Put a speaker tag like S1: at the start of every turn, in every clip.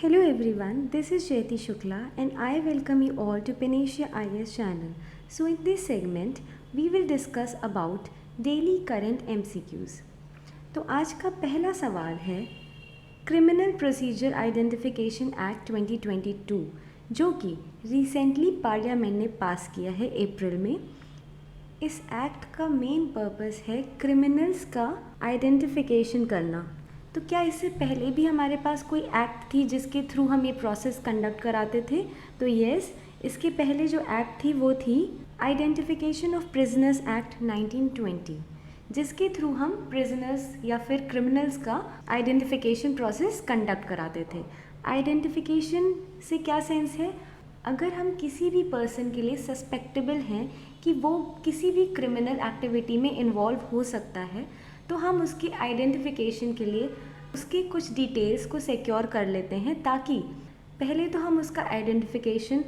S1: Hello everyone, this is Jyoti Shukla and I welcome you all to Panacea IS channel. So in this segment, we will discuss about daily current MCQs. तो आज का पहला सवाल है criminal procedure identification act 2022 जो कि recently parliament ने पास किया है अप्रैल में। इस एक्ट का मेन पर्पस है क्रिमिनल्स का आइडेंटिफिकेशन करना। तो क्या इससे पहले भी हमारे पास कोई एक्ट थी जिसके थ्रू हम ये प्रोसेस कंडक्ट कराते थे? तो यस, इसके पहले जो एक्ट थी वो थी आइडेंटिफिकेशन ऑफ प्रिजनर्स एक्ट 1920, जिसके थ्रू हम प्रिजनर्स या फिर क्रिमिनल्स का आइडेंटिफिकेशन प्रोसेस कंडक्ट कराते थे। आइडेंटिफिकेशन से क्या सेंस है? अगर हम किसी भी पर्सन के लिए सस्पेक्टेबल हैं कि वो किसी भी क्रिमिनल एक्टिविटी में इन्वॉल्व हो सकता है, तो हम उसकी आइडेंटिफिकेशन के लिए उसके कुछ डिटेल्स को सिक्योर कर लेते हैं ताकि पहले तो हम उसका आइडेंटिफिकेशन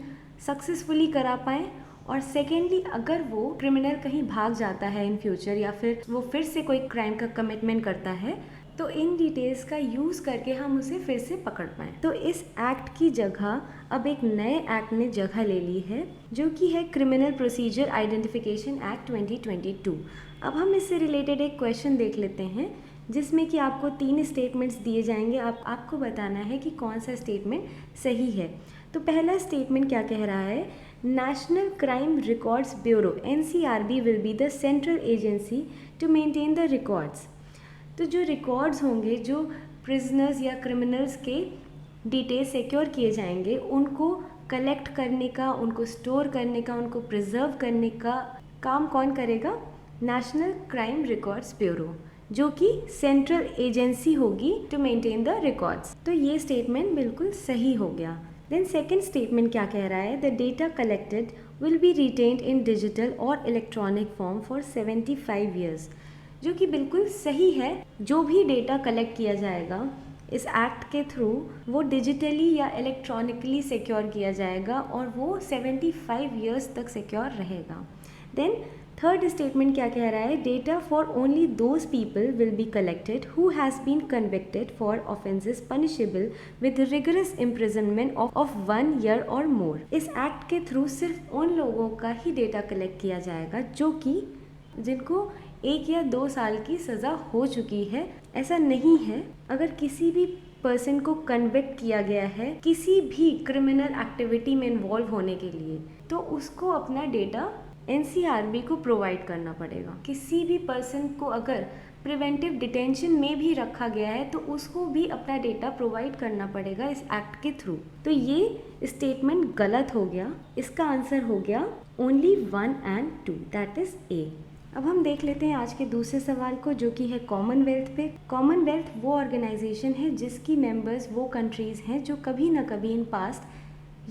S1: सक्सेसफुली करा पाएँ और सेकेंडली अगर वो क्रिमिनल कहीं भाग जाता है इन फ्यूचर या फिर वो फिर से कोई क्राइम का कमिटमेंट करता है तो इन डिटेल्स का यूज़ करके हम उसे फिर से पकड़ पाएँ। तो इस एक्ट की जगह अब एक नए एक्ट ने जगह ले ली है जो कि है क्रिमिनल प्रोसीजर आइडेंटिफिकेशन एक्ट 2022। अब हम इससे रिलेटेड एक क्वेश्चन देख लेते हैं जिसमें कि आपको 3 स्टेटमेंट्स दिए जाएंगे। आपको बताना है कि कौन सा स्टेटमेंट सही है। तो पहला स्टेटमेंट क्या कह रहा है? National crime records bureau NCRB will be the central agency to maintain the records. तो जो रिकॉर्ड्स होंगे, जो प्रिजनर्स या क्रिमिनल्स के डिटेल्स सिक्योर किए जाएंगे, उनको कलेक्ट करने का, उनको स्टोर करने का, उनको प्रिजर्व करने का काम कौन करेगा? नेशनल क्राइम रिकॉर्ड्स ब्यूरो, जो कि सेंट्रल एजेंसी होगी टू मेंटेन द रिकॉर्ड्स। तो ये स्टेटमेंट बिल्कुल सही हो गया। देन सेकेंड स्टेटमेंट क्या कह रहा है? The data collected will be retained in digital और इलेक्ट्रॉनिक फॉर्म फॉर 75 ईयर्स, जो कि बिल्कुल सही है। जो भी डेटा कलेक्ट किया जाएगा इस एक्ट के थ्रू वो डिजिटली या इलेक्ट्रॉनिकली सिक्योर किया जाएगा और वो 75 ईयर्स तक सिक्योर रहेगा। देन थर्ड स्टेटमेंट क्या कह रहा है? Data for only those people will be collected who has been convicted for offences punishable with rigorous imprisonment of 1 year और मोर। इस एक्ट के थ्रू सिर्फ उन लोगों का ही डेटा कलेक्ट किया जाएगा जो कि जिनको 1 या 2 साल की सज़ा हो चुकी है। ऐसा नहीं है, अगर किसी भी पर्सन को कन्विक्ट किया गया है किसी भी क्रिमिनल एक्टिविटी में इन्वॉल्व होने के लिए, तो उसको अपना डेटा NCRB को प्रोवाइड करना पड़ेगा। किसी भी पर्सन को अगर प्रिवेंटिव डिटेंशन में भी रखा गया है तो उसको भी अपना डेटा प्रोवाइड करना पड़ेगा इस एक्ट के थ्रू। तो ये स्टेटमेंट गलत हो गया। इसका आंसर हो गया only 1 and 2, that is A। अब हम देख लेते हैं आज के दूसरे सवाल को जो कि है कॉमनवेल्थ पे। कॉमनवेल्थ वो ऑर्गेनाइजेशन है जिसकी मेंबर्स वो कंट्रीज़ हैं जो कभी ना कभी इन पास्ट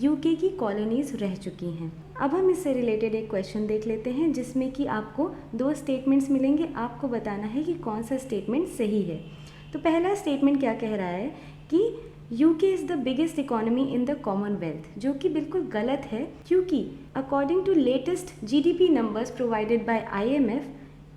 S1: UK की कॉलोनीज़ रह चुकी हैं। अब हम इससे रिलेटेड एक क्वेश्चन देख लेते हैं जिसमें कि आपको 2 स्टेटमेंट्स मिलेंगे। आपको बताना है कि कौन सा स्टेटमेंट सही है। तो पहला स्टेटमेंट क्या कह रहा है कि UK is the biggest economy in the Commonwealth, जो कि बिल्कुल गलत है क्योंकि according to latest GDP numbers provided by IMF,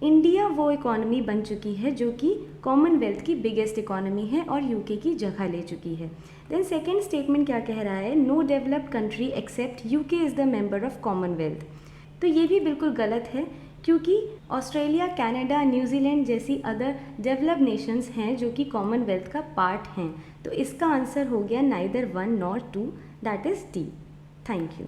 S1: India वो इकोनॉमी बन चुकी है जो कि कॉमनवेल्थ की बिगेस्ट इकोनॉमी है और UK की जगह ले चुकी है। देन सेकेंड स्टेटमेंट क्या कह रहा है? No developed country except UK is the member of Commonwealth. तो ये भी बिल्कुल गलत है क्योंकि ऑस्ट्रेलिया, कनाडा, न्यूजीलैंड जैसी अदर डेवलप्ड नेशंस हैं जो कि कॉमनवेल्थ का पार्ट हैं। तो इसका आंसर हो गया neither 1 nor 2, that is D। Thank you.